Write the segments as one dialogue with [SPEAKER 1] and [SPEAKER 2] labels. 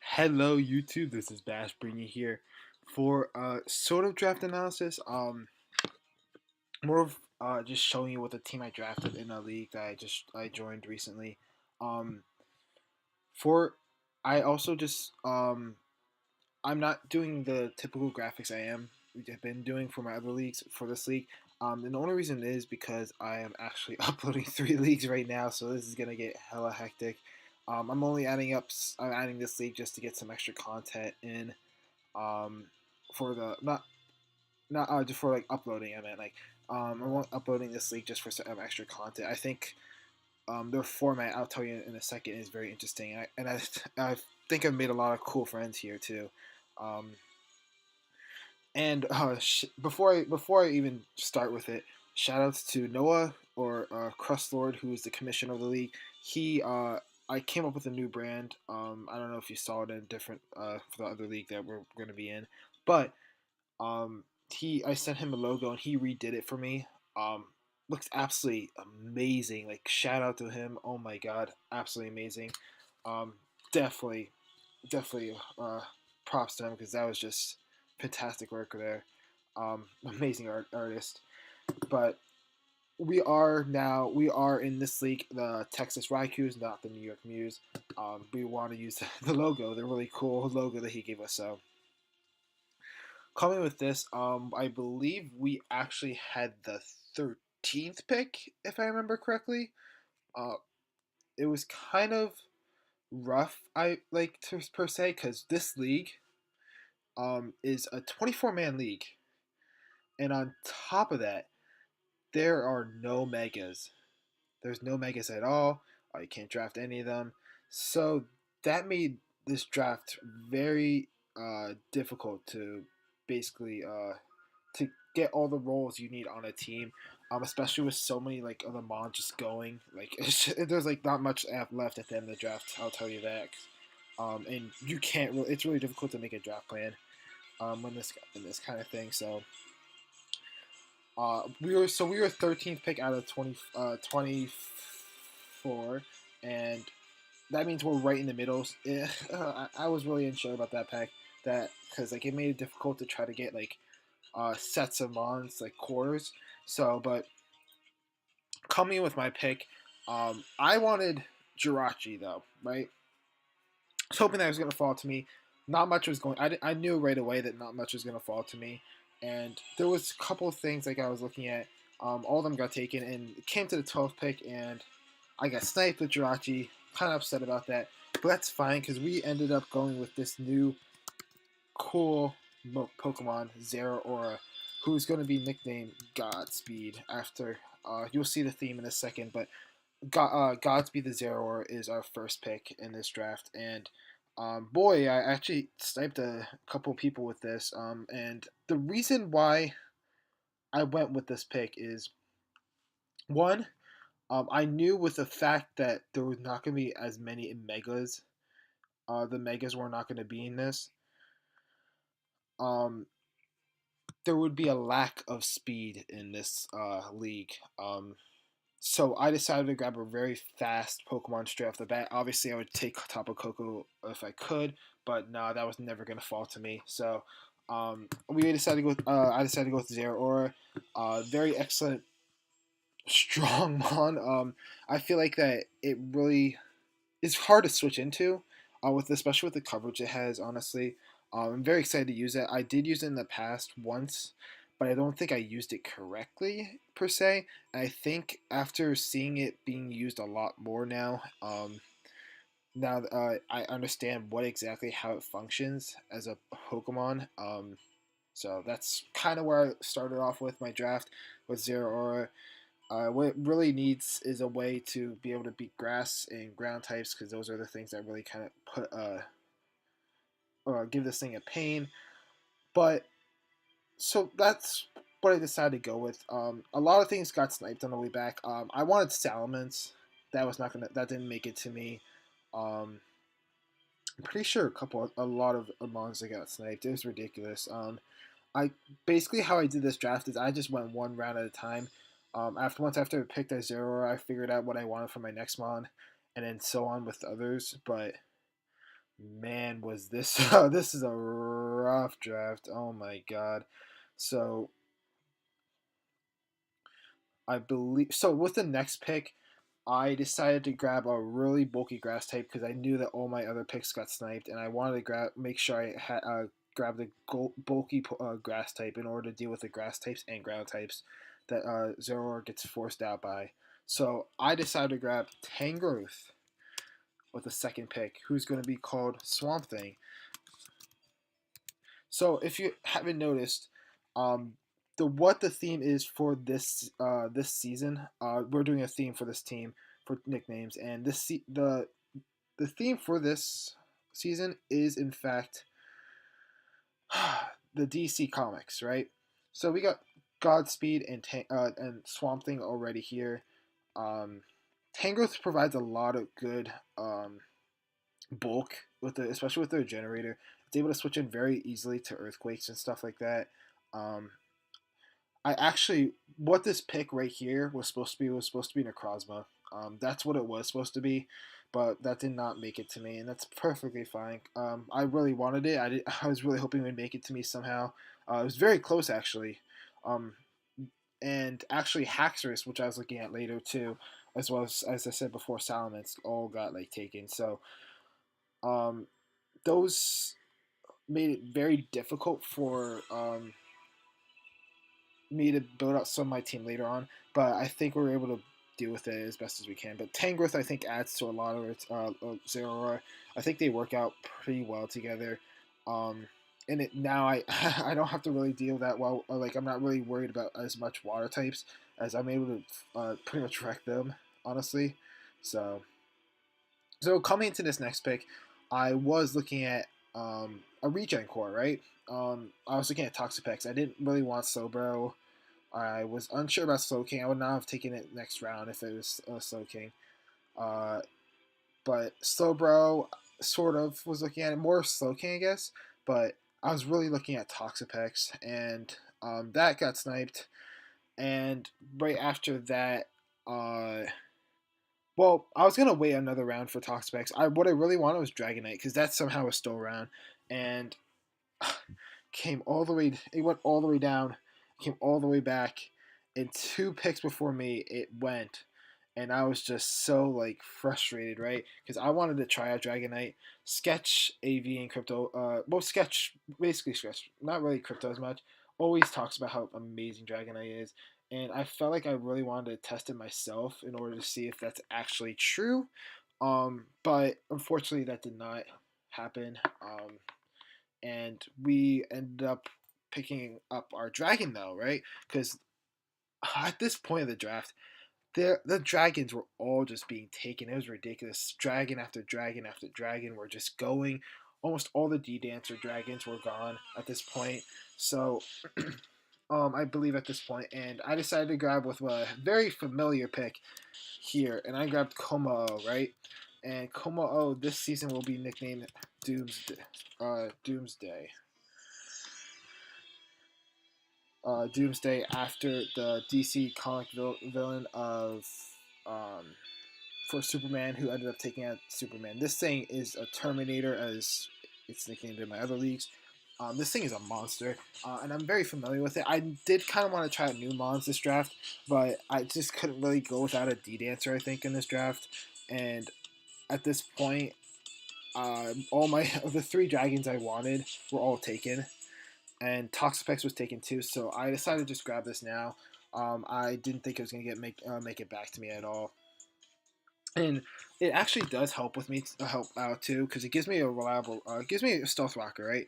[SPEAKER 1] Hello YouTube, this is Bash bringing you here for sort of draft analysis. More of just showing you what the team I drafted in a league that I joined recently. Um, for I also just I'm not doing the typical graphics I've been doing for my other leagues for this league. And the only reason is because I am actually uploading 3 leagues right now, so this is gonna get hella hectic. I'm only I'm adding this league just to get some extra content in. Um, for the not just for like uploading. I meant like I'm uploading this league just for some extra content. I think their format I'll tell you in a second is very interesting, I think I've made a lot of cool friends here too. Um, and before I even start with it, shout outs to Noah or Crust Lord, who is the commissioner of the league. He I came up with a new brand. I don't know if you saw it in different for the other league that we're going to be in, but he I sent him a logo and he redid it for me. Um, looks absolutely amazing. Like shout out to him. Oh my god, absolutely amazing. Um, definitely, definitely props to him because that was just fantastic work there. Amazing artist. But we are in this league the Texas Raikus, not the New York Mews. We want to use the logo, the really cool logo that he gave us. So coming with this, I believe we actually had the 13th pick, if I remember correctly. Uh, it was kind of rough, I like to per se, because this league is a 24-man league, and on top of that, there are no megas. There's no megas at all. You can't draft any of them, so that made this draft very difficult to basically to get all the roles you need on a team, especially with so many like other mons just going. Like there's like not much left at the end of the draft. I'll tell you that. And you can't. It's really difficult to make a draft plan when this in this kind of thing. So we were 13th pick out of 24, and that means we're right in the middle. I was really unsure about that pack that because like it made it difficult to try to get like sets of mons like cores. So, but coming with my pick, I wanted Jirachi though, right? I was hoping that it was going to fall to me. Not much was going. I knew right away that not much was going to fall to me, and there was a couple of things like I was looking at. All of them got taken, and it came to the 12th pick, and I got sniped with Jirachi. Kind of upset about that, but that's fine because we ended up going with this new cool Pokemon, Zero Aura, who's going to be nicknamed Godspeed after. You'll see the theme in a second, but Godspeed the Zero Aura is our first pick in this draft, and boy, I actually sniped a couple people with this. And the reason why I went with this pick is one, I knew with the fact that there was not going to be as many megas. The megas were not going to be in this. Um, there would be a lack of speed in this league. So I decided to grab a very fast Pokemon straight off the bat. Obviously, I would take Tapu Koko if I could, but no, that was never going to fall to me. So we decided to go. I decided to go with Zero Aura. Very excellent, strong mon. I feel like that it really is hard to switch into, with especially with the coverage it has. Honestly, I'm very excited to use it. I did use it in the past once, but I don't think I used it correctly per se. And I think after seeing it being used a lot more now, now I understand what exactly how it functions as a Pokemon. So that's kind of where I started off with my draft with Zero Aura. What it really needs is a way to be able to beat grass and ground types because those are the things that really kind of put or give this thing a pain. But so that's what I decided to go with. A lot of things got sniped on the way back. I wanted Salamence. That was not gonna. That didn't make it to me. Um, I'm pretty sure a lot of mons that got sniped. It was ridiculous. I basically how I did this draft is I just went one round at a time. Once after I picked a zero, I figured out what I wanted for my next mon, and then so on with others. But man, was this this is a rough draft. Oh my god. So I believe so. With the next pick, I decided to grab a really bulky grass type because I knew that all my other picks got sniped, and I wanted to make sure I had grab the bulky grass type in order to deal with the grass types and ground types that Zero gets forced out by. So I decided to grab Tangrowth with the second pick, who's going to be called Swamp Thing. So if you haven't noticed, um, the theme is for this season. We're doing a theme for this team for nicknames, and the theme for this season is in fact the DC comics, right? So we got Godspeed and Swamp Thing already here. Um, Tangrowth provides a lot of good bulk especially with their generator. It's able to switch in very easily to earthquakes and stuff like that. Um, I actually what this pick right here was supposed to be Necrozma. That's what it was supposed to be, but that did not make it to me, and that's perfectly fine. I really wanted it. I was really hoping it would make it to me somehow. It was very close actually. Um, and actually Haxorus, which I was looking at later too, as well as I said before, Salamence all got like taken. So um, those made it very difficult for me to build out some of my team later on, but I think we were able to deal with it as best as we can. But Tangrowth, I think, adds to a lot of its Zeraora. I think they work out pretty well together. And it now I don't have to really deal that well. Like I'm not really worried about as much water types as I'm able to pretty much wreck them, honestly. So coming into this next pick, I was looking at a regen core, right? I was looking at Toxapex. I didn't really want Slowbro. I was unsure about Slowking. I would not have taken it next round if it was Slowking. Uh, but Slowbro sort of was looking at it more Slowking, I guess. But I was really looking at Toxapex, and that got sniped. And right after that, well, I was gonna wait another round for Toxapex. What I really wanted was Dragonite because that somehow was still around, and came all the way. It went all the way down, came all the way back, and two picks before me it went, and I was just so like frustrated, right? Because I wanted to try out Dragonite, Sketch, AV, and Crypto. Well, Sketch, basically Sketch, not really Crypto as much. Always talks about how amazing Dragonite is, and I felt like I really wanted to test it myself in order to see if that's actually true. But unfortunately, that did not happen. And we ended up picking up our dragon though, right? Because at this point of the draft, the dragons were all just being taken. It was ridiculous. Dragon after dragon after dragon were just going. Almost all the D Dancer dragons were gone at this point. So, I believe at this point, and I decided to grab with a very familiar pick here, and I grabbed Como, right? And Como this season will be nicknamed Doomsday. Doomsday. Doomsday after the DC comic villain of um, for Superman, who ended up taking out Superman. This thing is a Terminator, as it's nicknamed in my other leagues. This thing is a monster, and I'm very familiar with it. I did kind of want to try out new mons this draft, but I just couldn't really go without a D-Dancer, I think, in this draft. And at this point, all my the three dragons I wanted were all taken, and Toxapex was taken too. So I decided to just grab this now. I didn't think it was gonna make it back to me at all, and it actually does help with me help out too because it gives me a reliable, gives me a stealth rocker, right?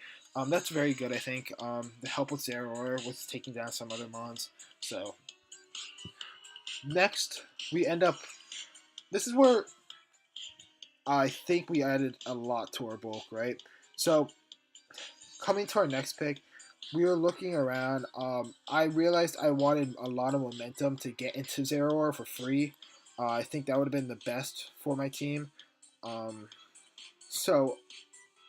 [SPEAKER 1] That's very good, I think. The help with Zeraora with taking down some other mons. So next we end up. This is where I think we added a lot to our bulk, right? So coming to our next pick, we were looking around. I realized I wanted a lot of momentum to get into Zeraora for free. I think that would have been the best for my team. Um, so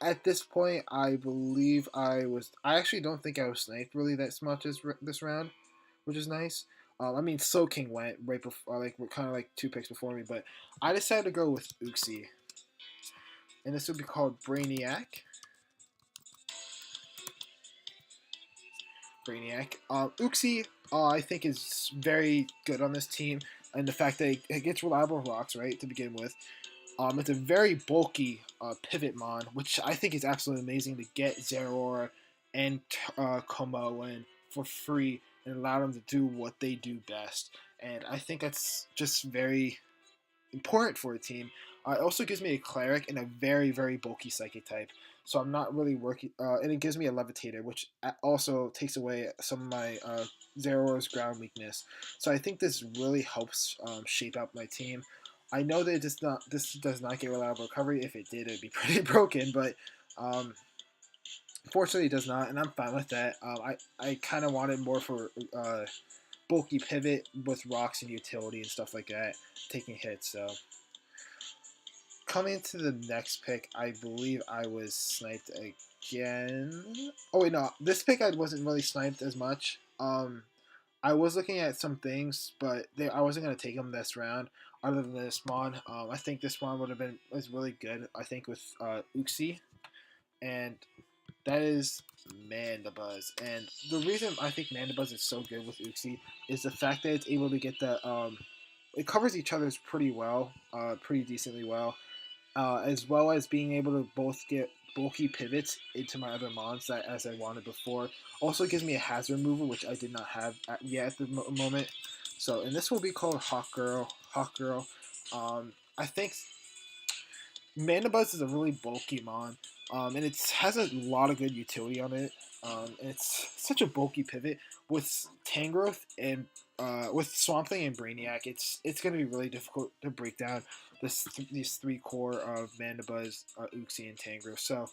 [SPEAKER 1] at this point, I believe I was. I actually don't think I was sniped really that much this round, which is nice. I mean, So King went right before, like we're kind of like 2 picks before me, but I decided to go with Uxie, and this would be called Brainiac. Brainiac. Uxie, I think is very good on this team, and the fact that it gets reliable rocks right to begin with. It's a very bulky pivot mon, which I think is absolutely amazing to get Zeraora and Como in for free and allow them to do what they do best. And I think that's just very important for a team. It also gives me a cleric and a very, very bulky psychic type. So I'm not really working, and it gives me a levitator, which also takes away some of my Zeraora's ground weakness. So I think this really helps shape out my team. I know that this does not get reliable recovery. If it did, it'd be pretty broken, but fortunately it does not, and I'm fine with that. I kind of wanted more for bulky pivot with rocks and utility and stuff like that, taking hits. So coming into the next pick, I believe I was sniped again. Oh wait, no, this pick I wasn't really sniped as much. I was looking at some things, but I wasn't gonna take them this round. Other than this spawn, I think this spawn would have been was really good. I think with Uxie, and that is Mandibuzz. And the reason I think Mandibuzz is so good with Uxie is the fact that it's able to get the it covers each other's pretty well, pretty decently as well as being able to both get bulky pivots into my other mons that as I wanted before. Also gives me a hazard removal, which I did not have yet at the moment. So, and this will be called Hawk Girl. Hawk Girl. I think Mandibuzz is a really bulky mon, and it has a lot of good utility on it. And it's such a bulky pivot with Tangrowth and with Swamp Thing and Brainiac. It's going to be really difficult to break down these three core of Mandibuzz, Uxie, and Tangrowth. So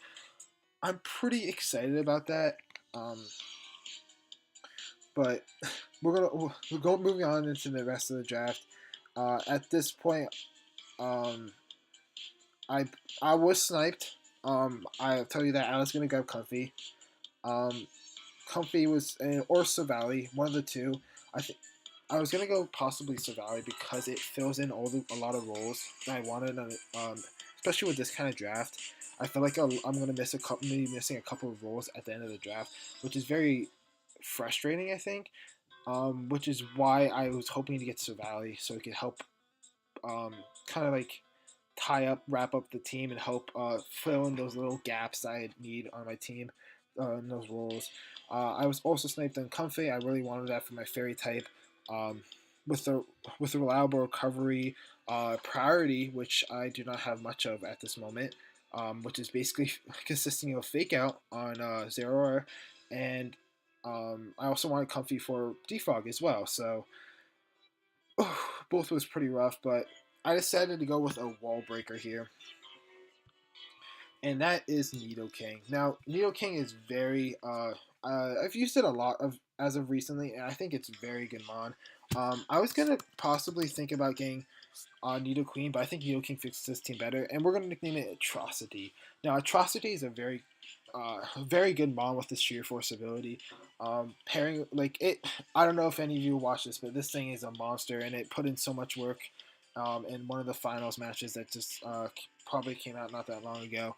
[SPEAKER 1] I'm pretty excited about that. But we'll go moving on into the rest of the draft. At this point, um, I I was sniped. I'll tell you that I was gonna go Comfy. Um, Comfy was or Savali, one of the two. I think I was gonna go possibly Savali because it fills in a lot of roles that I wanted. Especially with this kind of draft, I feel like I'm gonna miss maybe missing a couple of roles at the end of the draft, which is very frustrating. I think, which is why I was hoping to get Savali so it could help, kind of like wrap up the team, and help fill in those little gaps I need on my team in those roles. I was also sniped on Comfy. I really wanted that for my fairy type. Um, with the reliable recovery priority, which I do not have much of at this moment, which is basically consisting of fake out on Zeraora, and I also wanted Comfy for defog as well. So both was pretty rough, but I decided to go with a wall breaker here, and that is Nidoking. Now, Nidoking is very I've used it a lot of as of recently, and I think it's very good mon. I was gonna possibly think about getting Nidoqueen, but I think Nidoking fits this team better, and we're gonna nickname it Atrocity. Now, Atrocity is a very good mon with this sheer force ability. Pairing like it, I don't know if any of you watch this, but this thing is a monster, and it put in so much work in one of the finals matches that just probably came out not that long ago.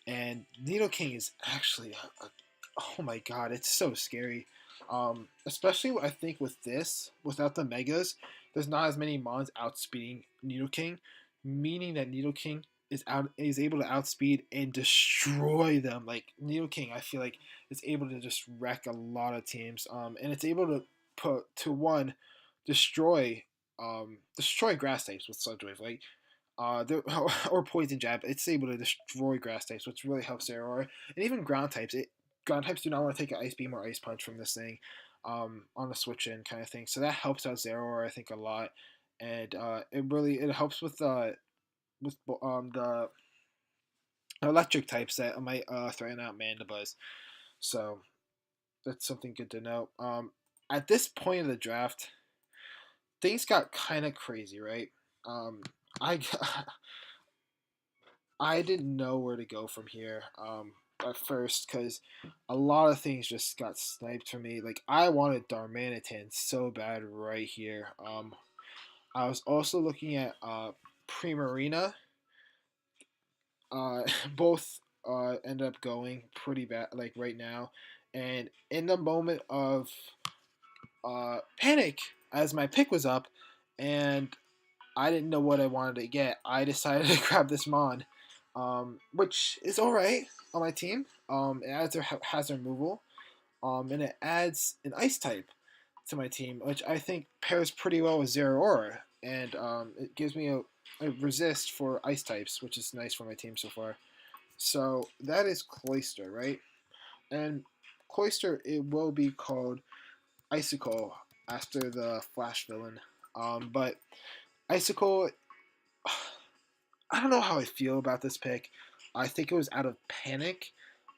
[SPEAKER 1] And Nidoking is actually oh my god, it's so scary. Especially I think with this, without the megas, there's not as many mons outspeeding Nidoking, meaning that Nidoking is able to outspeed and destroy them. Like Nidoking, I feel like is able to just wreck a lot of teams. And it's able to put to one destroy destroy grass types with Sludge Wave. Like or Poison Jab, it's able to destroy grass types, which really helps Zeraora. And even ground types. Ground types do not want to take an Ice Beam or Ice Punch from this thing on the switch in kind of thing. So that helps out Zeraora, I think, a lot. And it helps with the electric types that might threaten out Mandibuzz. So that's something good to know. At this point of the draft, things got kind of crazy, right? I I didn't know where to go from here at first because a lot of things just got sniped for me. Like I wanted Darmanitan so bad right here. I was also looking at Primarina. Uh, both end up going pretty bad, like right now. And in the moment of panic, as my pick was up, and I didn't know what I wanted to get, I decided to grab this Mon, which is alright on my team. It adds a hazard removal, and it adds an Ice type to my team, which I think pairs pretty well with Zero Aura, and it gives me a resist for Ice types, which is nice for my team so far. So that is Cloyster, right? And Cloyster, it will be called Icicle after the Flash villain. But Icicle, I don't know how I feel about this pick. I think it was out of panic.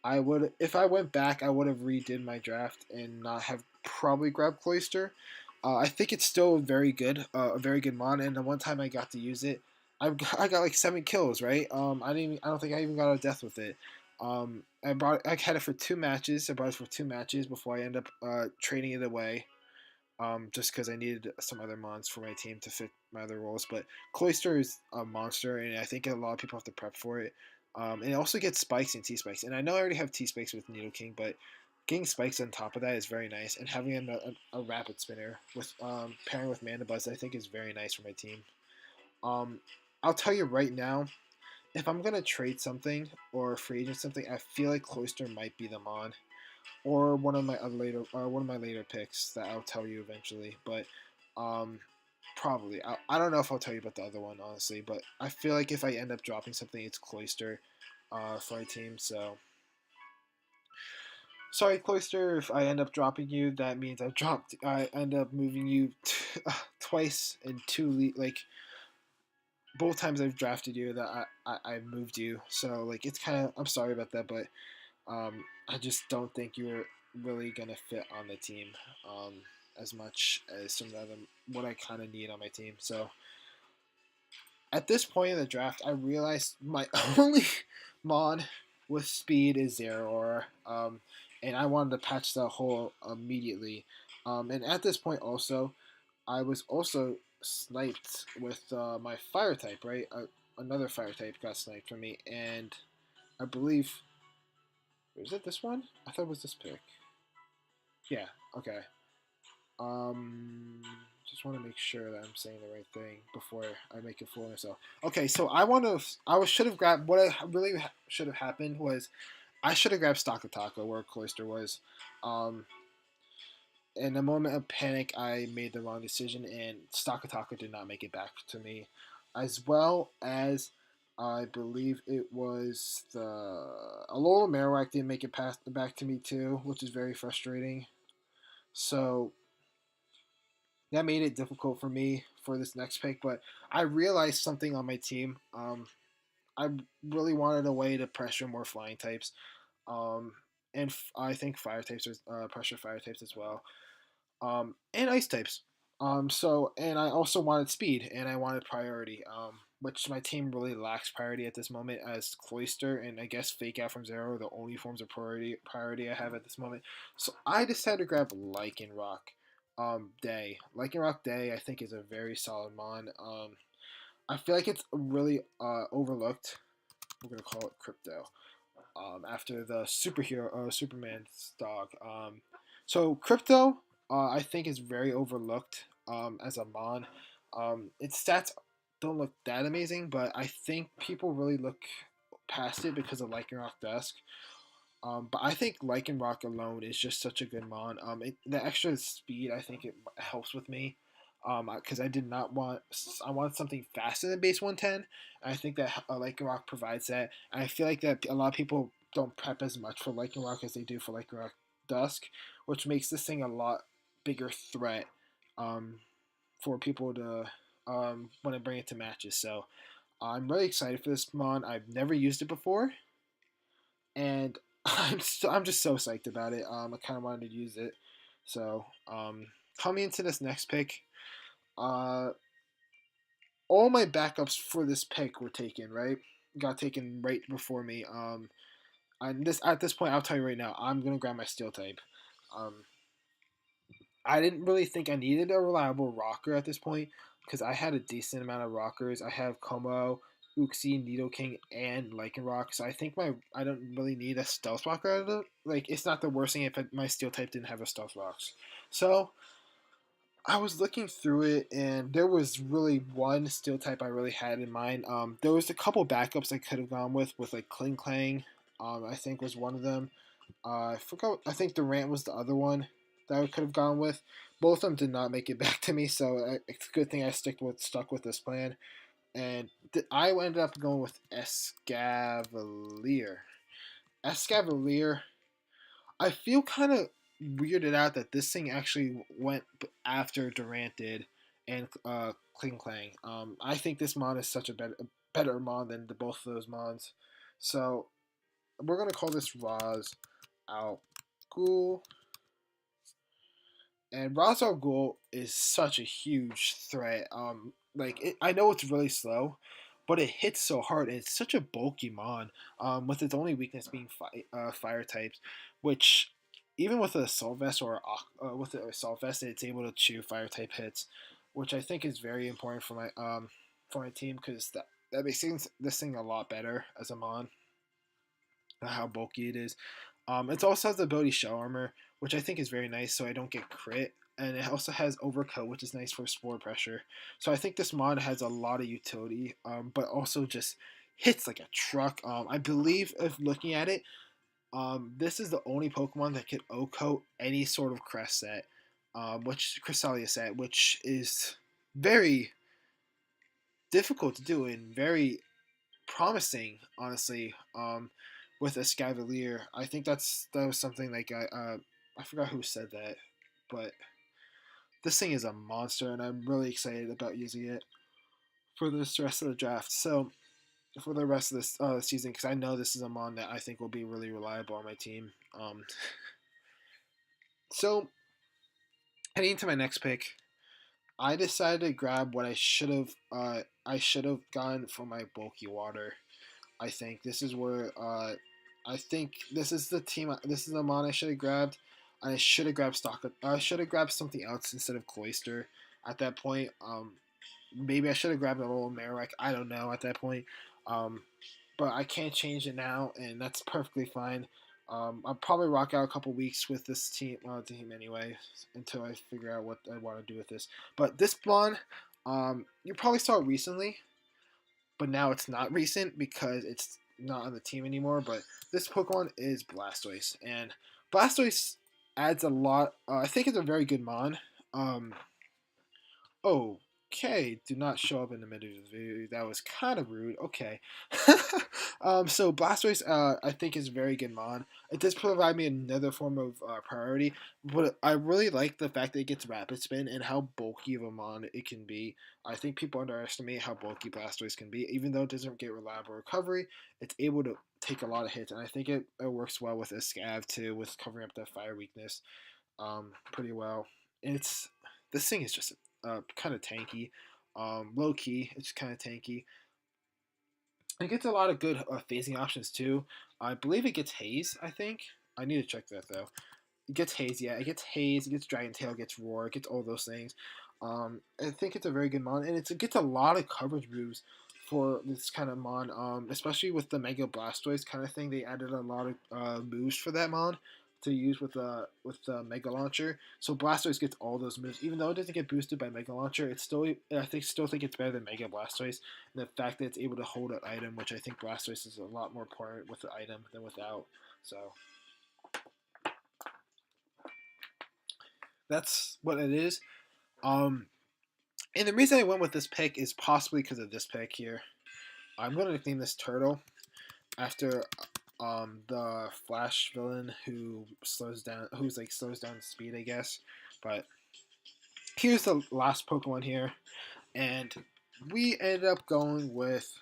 [SPEAKER 1] I would, if I went back, I would have redid my draft and not have probably grabbed Cloyster. I think it's still very good, a very good mon. And the one time I got to use it, I got like 7 kills, right? I don't think I even got a death with it. I had it for 2 matches. I brought it for 2 matches before I end up trading it away just because I needed some other mons for my team to fit my other roles. But Cloyster is a monster, and I think a lot of people have to prep for it. And it also gets spikes and T spikes. And I know I already have T spikes with Needle King, but getting spikes on top of that is very nice. And having a rapid spinner with pairing with Mana Buzz, I think is very nice for my team. Um, I'll tell you right now, if I'm gonna trade something or free agent something, I feel like Cloyster might be the mon or one of my later picks that I'll tell you eventually. But um, probably I don't know if I'll tell you about the other one honestly. But I feel like if I end up dropping something, it's Cloyster for my team. So sorry, Cloyster. If I end up dropping you, that means I end up moving you twice in like both times I've drafted you that I moved you. So like it's kind of I'm sorry about that, but I just don't think you were really gonna fit on the team um, as much as some of the what I kind of need on my team. So at this point in the draft, I realized my only mon with speed is Zero Aura, and I wanted to patch that hole immediately. And at this point, also, I was also sniped with my fire type. Right, another fire type got sniped from me, and I believe is it this one? I thought it was this pick. Yeah. Okay. Um, just want to make sure that I'm saying the right thing before I make a fool of myself. Okay, so should have grabbed what I really should have happened was I should have grabbed Stakataka where Cloyster was. Um, in a moment of panic, I made the wrong decision, and Stakataka did not make it back to me, as well as I believe it was the Alola Marowak didn't make it back to me too, which is very frustrating. So that made it difficult for me for this next pick. But I realized something on my team. I really wanted a way to pressure more flying types, and I think fire types are pressure fire types as well, and ice types. And I also wanted speed and I wanted priority, which my team really lacks priority at this moment as Cloyster and I guess Fake Out from Zero are the only forms of priority I have at this moment. So I decided to grab Lycanroc Day. Lycanroc Day I think is a very solid mon. I feel like it's really overlooked. We're gonna call it Crypto. After the Superman's dog. So Crypto, I think is very overlooked as a mon. Its stats don't look that amazing, but I think people really look past it because of Lycanroc Dusk. But I think Lycanroc alone is just such a good mon. The extra speed, I think it helps with me. Because I did not want, I wanted something faster than base 110. I think that Lycanroc provides that. And I feel like that a lot of people don't prep as much for Lycanroc as they do for Lycanroc Dusk, which makes this thing a lot bigger threat um, for people to want to bring it to matches. So I'm really excited for this mon. I've never used it before, and I'm just so psyched about it. I kind of wanted to use it. So coming into this next pick, uh, all my backups for this pick were taken, right? got taken right before me. And this at this point, I'll tell you right now, I'm gonna grab my steel type. Um, I didn't really think I needed a reliable rocker at this point because I had a decent amount of rockers. I have Como, Uxie, Nidoking, and Lycanroc. So I don't really need a stealth rocker out of it. Like it's not the worst thing if my steel type didn't have a stealth rocks. So I was looking through it, and there was really one steel type I really had in mind. There was a couple backups I could have gone with like Kling Klang. I think was one of them. I forgot. I think Durant was the other one that I could have gone with. Both of them did not make it back to me, so it's a good thing I stuck with this plan. And I ended up going with Escavalier. Escavalier. I feel kind of weirded out that this thing actually went after Durant did and Kling Klang. I think this mon is such a better mon than both of those mons. So we're gonna call this Roz Al Ghul. And Ra's al Ghul is such a huge threat. I know it's really slow, but it hits so hard. And it's such a bulky mon. With its only weakness being fire types, which even with a assault vest with an assault vest, it's able to chew fire type hits, which I think is very important for my team because that makes this thing a lot better as a mon. How bulky it is. It also has the ability Shell Armor, which I think is very nice, so I don't get crit. And it also has Overcoat, which is nice for Spore Pressure. So I think this mod has a lot of utility, but also just hits like a truck. I believe, if looking at it, this is the only Pokemon that can O-Coat any sort of Crest set, Cresselia set, which is very difficult to do and very promising, honestly. With Escavalier, I think that was something like I forgot who said that, but this thing is a monster, and I'm really excited about using it for this rest of the draft. So for the rest of this season, because I know this is a mon that I think will be really reliable on my team. So heading into my next pick, I decided to grab what I should have gone for my bulky water. I think this is where I think this is the team. This is the mon I should have grabbed. I should have grabbed stock. I should have grabbed something else instead of Cloyster. At that point, maybe I should have grabbed a little Marowak. I don't know at that point, um, but I can't change it now, and that's perfectly fine. I'll probably rock out a couple weeks with this team anyway, until I figure out what I want to do with this. But this mon, you probably saw it recently, but now it's not recent because it's not on the team anymore. But this Pokemon is Blastoise, and Blastoise adds a lot. I think it's a very good mon. Um, okay, do not show up in the middle of the video. That was kind of rude. Okay. So Blastoise, I think is a very good mon. It does provide me another form of priority, but I really like the fact that it gets Rapid Spin and how bulky of a mon it can be. I think people underestimate how bulky Blastoise can be. Even though it doesn't get reliable recovery, it's able to take a lot of hits, and I think it works well with a Scav too, with covering up that fire weakness pretty well. And this thing is just kind of tanky. Low key, it's kind of tanky. It gets a lot of good phasing options too. I believe it gets Haze. I think I need to check that though. It gets Haze, yeah. It gets Haze. It gets Dragon Tail. It gets Roar. It gets all those things. I think it's a very good mon, and it gets a lot of coverage moves for this kind of mon. Especially with the Mega Blastoise kind of thing, they added a lot of moves for that mon to use with the Mega Launcher. So Blastoise gets all those moves, even though it doesn't get boosted by Mega Launcher. It's still still think it's better than Mega Blastoise. And the fact that it's able to hold an item, which I think Blastoise is a lot more important with the item than without. So that's what it is. And the reason I went with this pick is possibly because of this pick here. I'm going to nickname this Turtle after the Flash villain who slows down speed, I guess. But here's the last Pokemon here, and we ended up going with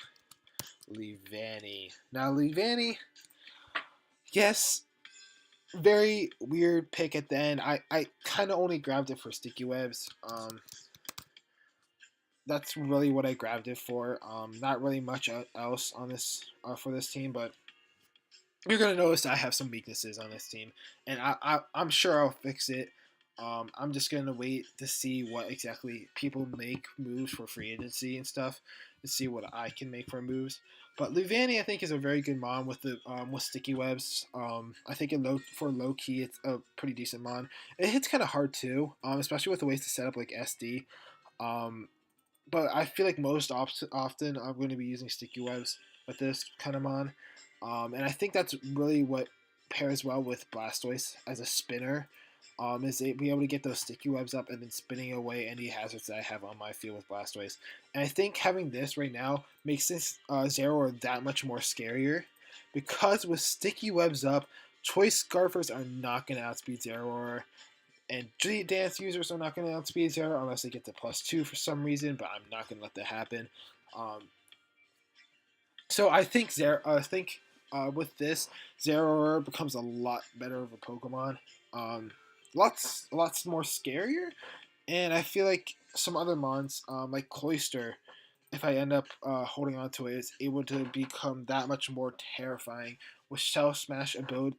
[SPEAKER 1] Leavanny. Now Leavanny, yes, very weird pick at the end. I kind of only grabbed it for sticky webs. that's really what I grabbed it for. Not really much else on this for this team, but you're gonna notice I have some weaknesses on this team, and I'm sure I'll fix it. I'm just gonna wait to see what exactly people make moves for free agency and stuff, to see what I can make for moves. But Luvani, I think, is a very good mon with the with sticky webs. I think for low key, it's a pretty decent mon. It hits kind of hard too, especially with the ways to set up like SD. Um, but I feel like often I'm going to be using sticky webs with this kind of mon, and I think that's really what pairs well with Blastoise as a spinner. Is they be able to get those sticky webs up and then spinning away any hazards that I have on my field with Blastoise. And I think having this right now makes this Zeraora that much more scarier, because with sticky webs up, choice Scarfers are not going to outspeed Zeraora. And dance users are not going to outspeed Zero unless they get to +2 for some reason, but I'm not going to let that happen. Um, so I think with this, Zeraora becomes a lot better of a Pokemon. Lots more scarier, and I feel like some other mons, like Cloyster, if I end up holding on to it, is able to become that much more terrifying with Shell Smash ability.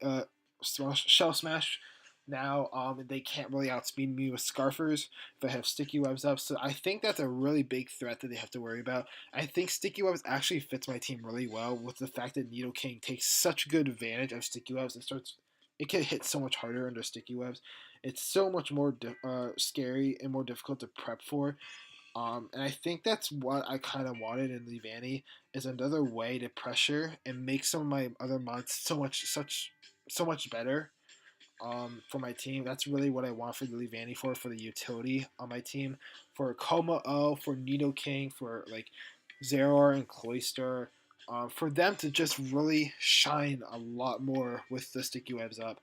[SPEAKER 1] Shell Smash now, they can't really outspeed me with Scarfers if I have Sticky Webs up. So I think that's a really big threat that they have to worry about. I think Sticky Webs actually fits my team really well with the fact that Nidoking takes such good advantage of Sticky Webs and it can hit so much harder under Sticky Webs. It's so much more scary and more difficult to prep for. And I think that's what I kind of wanted in Levani, is another way to pressure and make some of my other mods so much better. For my team, that's really what I want for the Levani for the utility on my team, for Coma O, for Nidoking, for like Zeraora and Cloyster, for them to just really shine a lot more with the sticky webs up,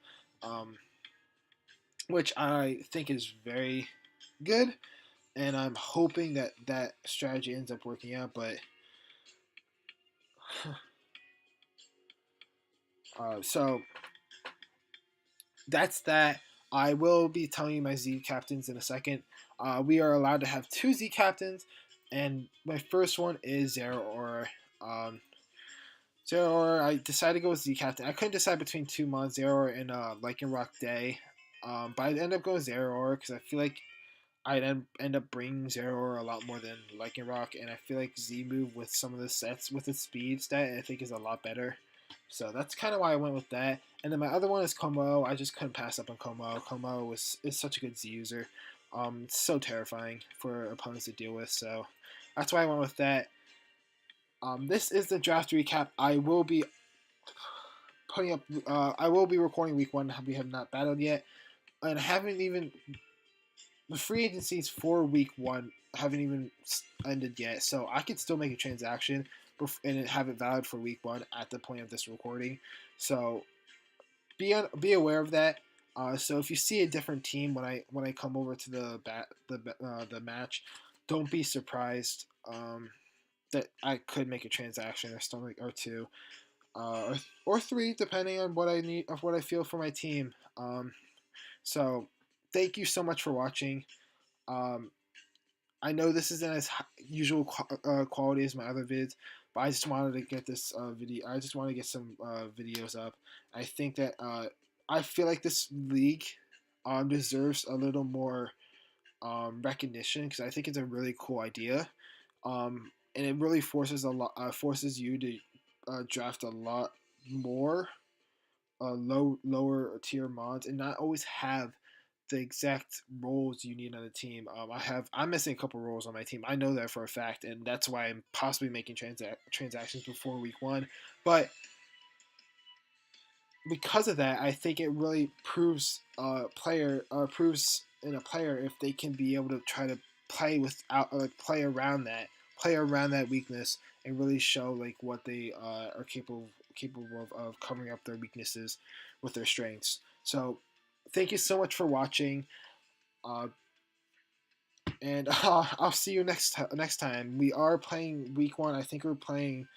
[SPEAKER 1] which I think is very good, and I'm hoping that that strategy ends up working out. But so that's that. I will be telling you my Z captains in a second. We are allowed to have 2 Z captains, and my first one is Zeraora. Um, Zeraora, I decided to go with Z captain. I couldn't decide between 2 mods, Zeraora and Lycanroc Day, but I ended up going with Zeraora because I feel like I'd end up bringing Zeraora a lot more than Lycanroc, and I feel like Z move with some of the sets with its speed stat, I think is a lot better. So that's kind of why I went with that. And then my other one is Como. I just couldn't pass up on Como. Como is such a good Z user. It's so terrifying for opponents to deal with. So that's why I went with that. This is the draft recap. I will be putting up. I will be recording week 1. We have not battled yet, and I haven't even. The free agencies for week 1 haven't even ended yet, so I could still make a transaction and have it valid for week 1 at the point of this recording. So be aware of that. So if you see a different team when I come over to the match, don't be surprised that I could make a transaction or something, or 2, or 3, depending on what I need of what I feel for my team. So thank you so much for watching. Um, I know this isn't as usual quality as my other vids, but I just wanted to get this video. I just want to get some videos up. I think that I feel like this league deserves a little more recognition, because I think it's a really cool idea, and it really forces you to draft a lot more lower tier mods and not always have the exact roles you need on the team. I'm missing a couple roles on my team. I know that for a fact, and that's why I'm possibly making transactions before week 1. But because of that, I think it really proves proves in a player if they can be able to try to play around that weakness and really show like what they are capable of covering up their weaknesses with their strengths. So thank you so much for watching, and I'll see you next time. We are playing week 1. I think we're playing.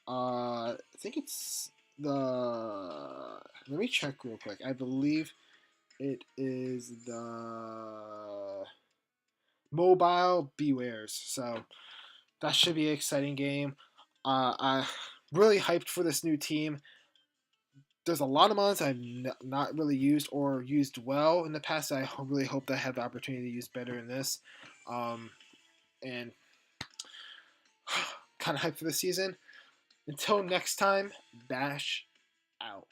[SPEAKER 1] I think it's the. Let me check real quick. I believe it is the mobile bewares. So that should be an exciting game. I really hyped for this new team. There's a lot of mods I've not really used or used well in the past. I really hope that I have the opportunity to use better in this. And kind of hyped for the season. Until next time, Bash out.